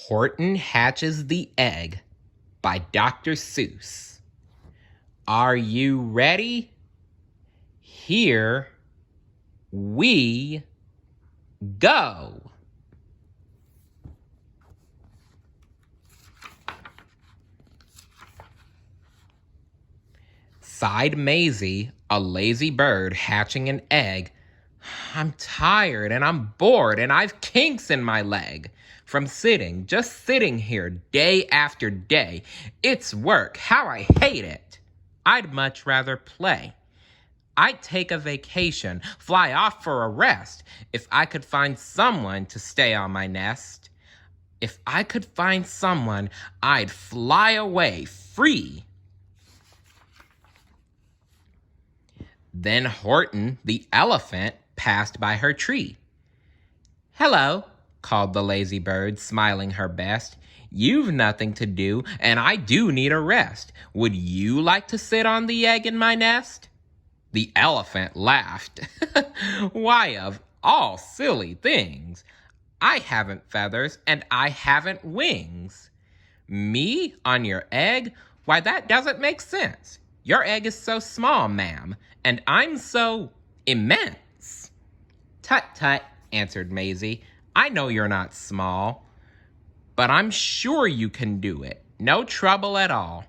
Horton Hatches the Egg by Dr. Seuss. Are you ready? Here we go. Sighed Maisie, a lazy bird hatching an egg. I'm tired and I'm bored and I've kinks in my leg from just sitting here day after day. It's work, how I hate it. I'd much rather play. I'd take a vacation, fly off for a rest, if I could find someone to stay on my nest. If I could find someone, I'd fly away free. Then Horton, the elephant, passed by her tree. "Hello," called the lazy bird, smiling her best. "You've nothing to do, and I do need a rest. Would you like to sit on the egg in my nest?" The elephant laughed. "Why, of all silly things, I haven't feathers and I haven't wings. Me on your egg? Why, that doesn't make sense. Your egg is so small, ma'am, and I'm so immense." "Tut, tut," answered Maisie. "I know you're not small, but I'm sure you can do it. No trouble at all.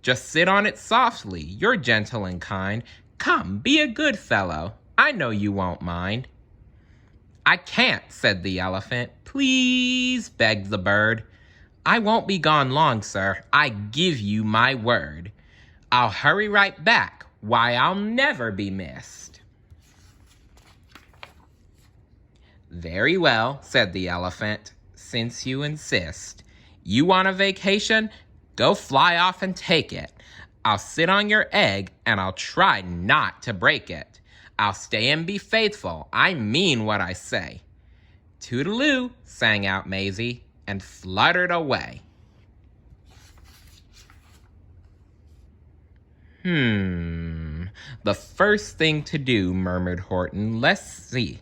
Just sit on it softly. You're gentle and kind. Come, be a good fellow. I know you won't mind." "I can't," said the elephant. "Please," begged the bird. "I won't be gone long, sir. I give you my word. I'll hurry right back. Why, I'll never be missed." "Very well," said the elephant, "since you insist. You want a vacation? Go fly off and take it. I'll sit on your egg, and I'll try not to break it. I'll stay and be faithful. I mean what I say." "Toodaloo," sang out Maisie, and fluttered away. The first thing to do," murmured Horton. "Let's see.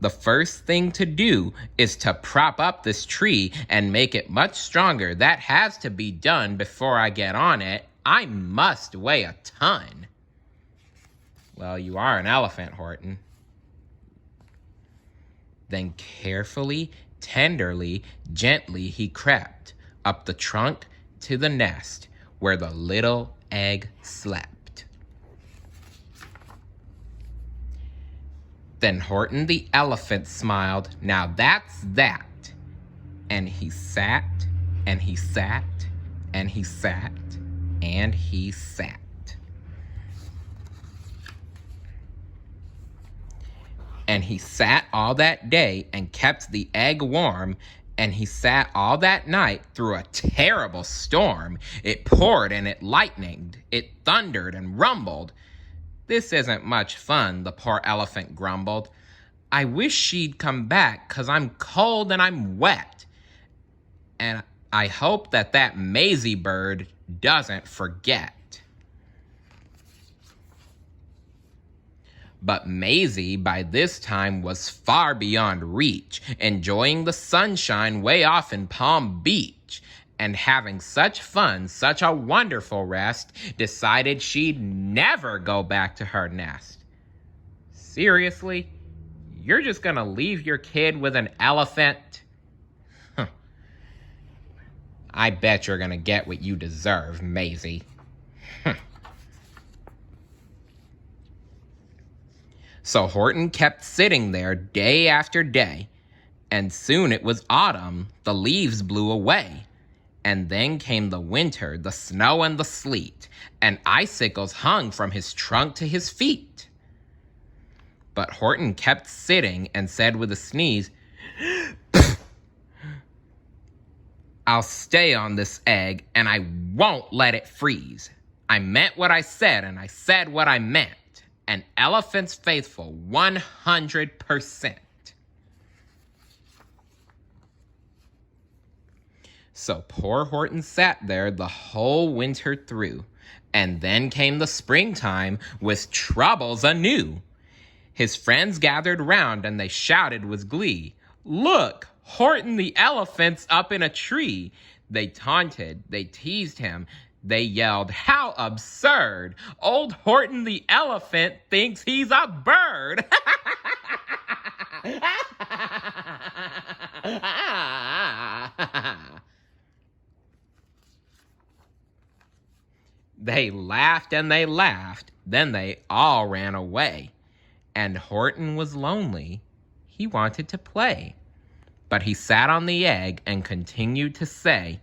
The first thing to do is to prop up this tree and make it much stronger. That has to be done before I get on it. I must weigh a ton." "Well, you are an elephant, Horton." Then carefully, tenderly, gently he crept up the trunk to the nest where the little egg slept. Then Horton the elephant smiled. "Now that's that." And he sat, and he sat, and he sat, and he sat. And he sat all that day and kept the egg warm, and he sat all that night through a terrible storm. It poured and it lightened, it thundered and rumbled. "This isn't much fun," the poor elephant grumbled. "I wish she'd come back, 'cause I'm cold and I'm wet. And I hope that Maisie bird doesn't forget." But Maisie, by this time, was far beyond reach, enjoying the sunshine way off in Palm Beach, and having such fun, such a wonderful rest, decided she'd never go back to her nest. "Seriously? You're just gonna leave your kid with an elephant? I bet you're gonna get what you deserve, Maisie." So Horton kept sitting there day after day, and soon it was autumn. The leaves blew away. And then came the winter, the snow and the sleet, and icicles hung from his trunk to his feet. But Horton kept sitting and said with a sneeze, "I'll stay on this egg, and I won't let it freeze. I meant what I said, and I said what I meant. An elephant's faithful 100%. So poor Horton sat there the whole winter through, and then came the springtime with troubles anew. His friends gathered round, and they shouted with glee, "Look, Horton the elephant's up in a tree. They taunted, they teased him, they yelled, how absurd! Old Horton the elephant thinks he's a bird! They laughed and they laughed, then they all ran away. And Horton was lonely. He wanted to play. But he sat on the egg and continued to say,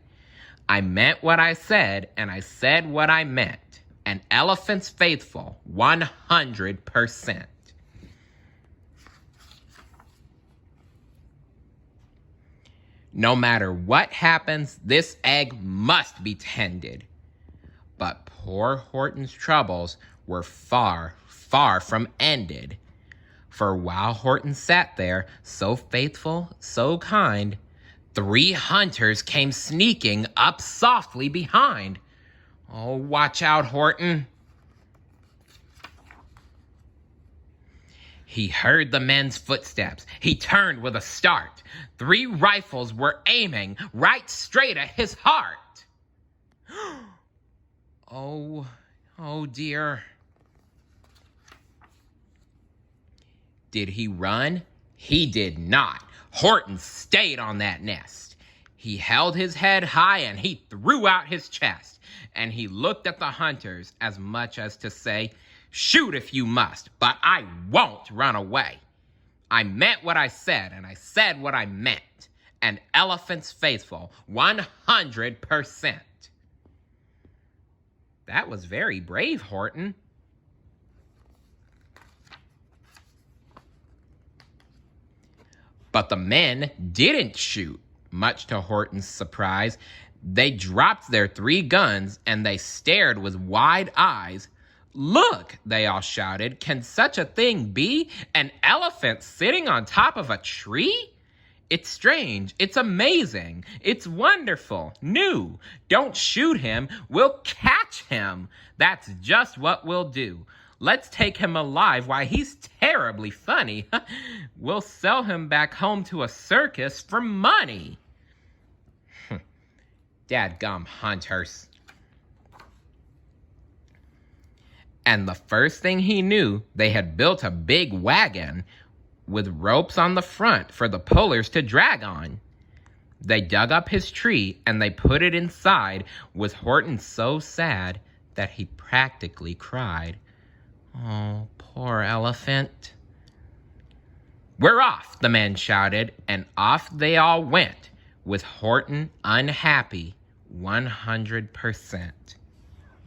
I meant what I said, and I said what I meant. An elephant's faithful, 100%. No matter what happens, this egg must be tended. But poor Horton's troubles were far, far from ended. For while Horton sat there, so faithful, so kind, 3 hunters came sneaking up softly behind. Oh, watch out, Horton. He heard the men's footsteps. He turned with a start. 3 rifles were aiming right straight at his heart. Oh dear. Did he run? He did not. Horton stayed on that nest. He held his head high and he threw out his chest. And he looked at the hunters as much as to say, shoot if you must, but I won't run away. I meant what I said, and I said what I meant. An elephant's faithful, 100%. That was very brave, Horton. But the men didn't shoot, much to Horton's surprise. They dropped their 3 guns and they stared with wide eyes. Look, they all shouted, can such a thing be? An elephant sitting on top of a tree? It's strange, it's amazing, it's wonderful, new. Don't shoot him, we'll catch him. That's just what we'll do. Let's take him alive. Why, he's terribly funny. We'll sell him back home to a circus for money. Dadgum hunters. And the first thing he knew, they had built a big wagon with ropes on the front for the pullers to drag on. They dug up his tree and they put it inside, with Horton so sad that he practically cried. Oh, poor elephant. We're off, the men shouted, and off they all went, with Horton unhappy 100%.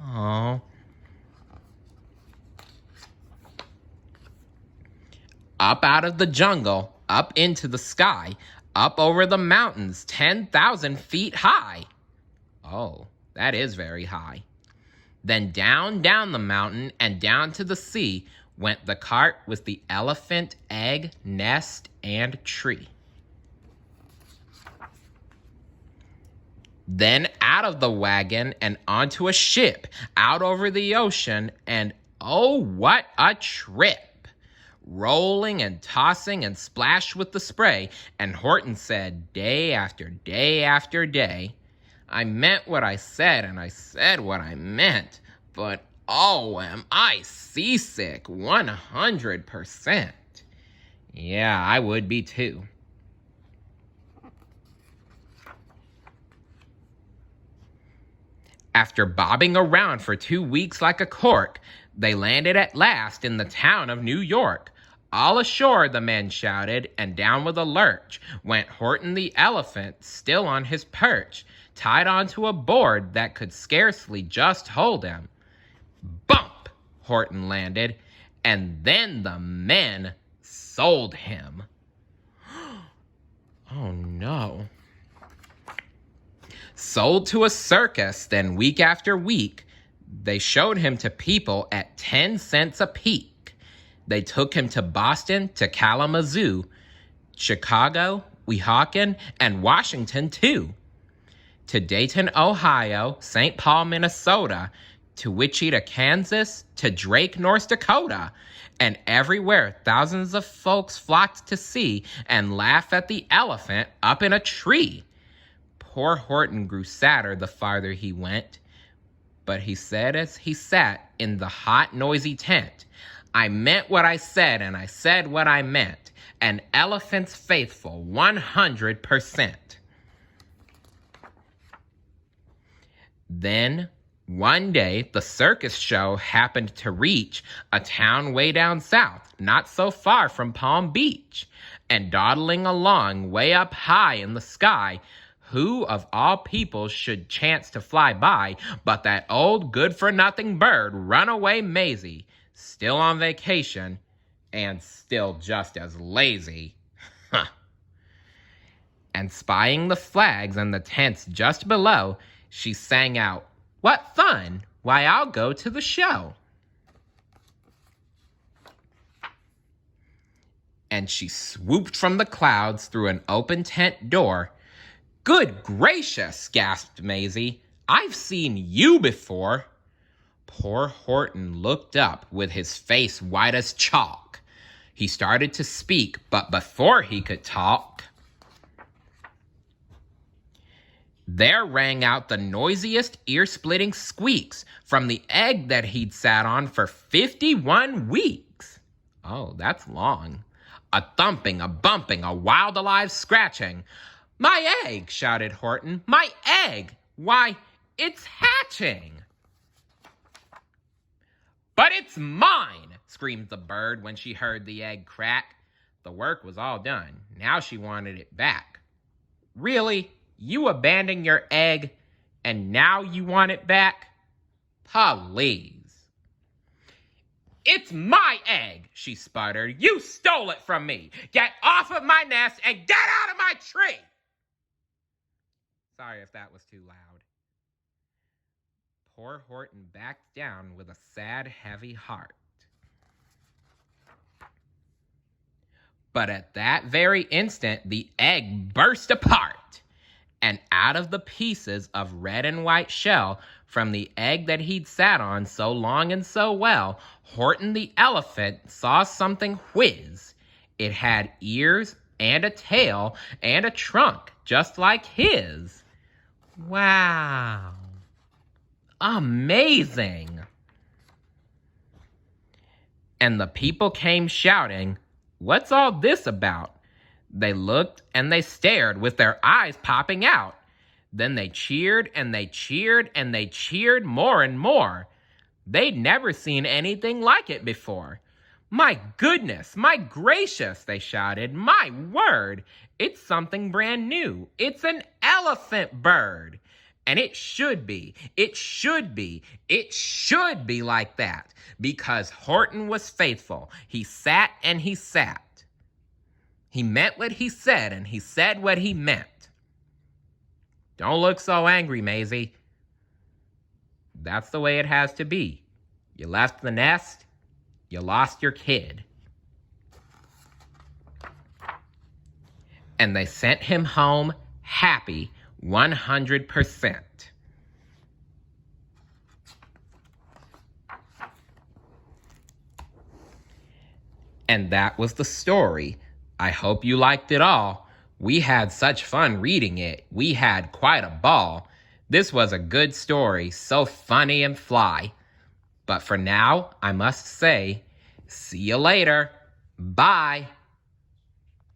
Oh. Up out of the jungle, up into the sky, up over the mountains 10,000 feet high. Oh, that is very high. Then down the mountain and down to the sea went the cart with the elephant, egg, nest, and tree. Then out of the wagon and onto a ship, out over the ocean, and oh, what a trip! Rolling and tossing and splashed with the spray, and Horton said day after day after day, I meant what I said, and I said what I meant, but oh, am I seasick 100%. Yeah, I would be too. After bobbing around for 2 weeks like a cork, they landed at last in the town of New York. All ashore, the men shouted, and down with a lurch went Horton the elephant, still on his perch, tied onto a board that could scarcely just hold him. Bump! Horton landed, and then the men sold him. Oh no. Sold to a circus, then week after week, they showed him to people at 10 cents a peek. They took him to Boston, to Kalamazoo, Chicago, Weehawken, and Washington too. To Dayton, Ohio, St. Paul, Minnesota, to Wichita, Kansas, to Drake, North Dakota, and everywhere thousands of folks flocked to see and laugh at the elephant up in a tree. Poor Horton grew sadder the farther he went, but he said as he sat in the hot, noisy tent, "I meant what I said, and I said what I meant. An elephant's faithful 100%. Then, one day, the circus show happened to reach a town way down south, not so far from Palm Beach, and dawdling along way up high in the sky, who of all people should chance to fly by but that old good-for-nothing bird, Runaway Maisie, still on vacation and still just as lazy. And spying the flags and the tents just below, she sang out, "What fun! Why, I'll go to the show." And she swooped from the clouds through an open tent door. "Good gracious," gasped Maisie, "I've seen you before." Poor Horton looked up with his face white as chalk. He started to speak, but before he could talk, there rang out the noisiest ear-splitting squeaks from the egg that he'd sat on for 51 weeks. Oh, that's long. A thumping, a bumping, a wild alive scratching. "My egg!" shouted Horton. "My egg! Why, it's hatching!" "But it's mine!" screamed the bird when she heard the egg crack. The work was all done. Now she wanted it back. "Really? You abandoned your egg, and now you want it back? Please." "It's my egg," she sputtered. "You stole it from me. Get off of my nest and get out of my tree." Sorry if that was too loud. Poor Horton backed down with a sad, heavy heart. But at that very instant, the egg burst apart, and out of the pieces of red and white shell from the egg that he'd sat on so long and so well, Horton the elephant saw something whiz. It had ears and a tail and a trunk just like his. Wow. Amazing. And the people came shouting, "What's all this about?" They looked and they stared with their eyes popping out. Then they cheered and they cheered and they cheered more and more. They'd never seen anything like it before. "My goodness, my gracious," they shouted. "My word, it's something brand new. It's an elephant bird. And it should be like that, because Horton was faithful. He sat and he sat. He meant what he said, and he said what he meant. Don't look so angry, Maisie. That's the way it has to be. You left the nest, you lost your kid." And they sent him home happy 100%. And that was the story. I hope you liked it all. We had such fun reading it. We had quite a ball. This was a good story, so funny and fly. But for now, I must say, see you later. Bye.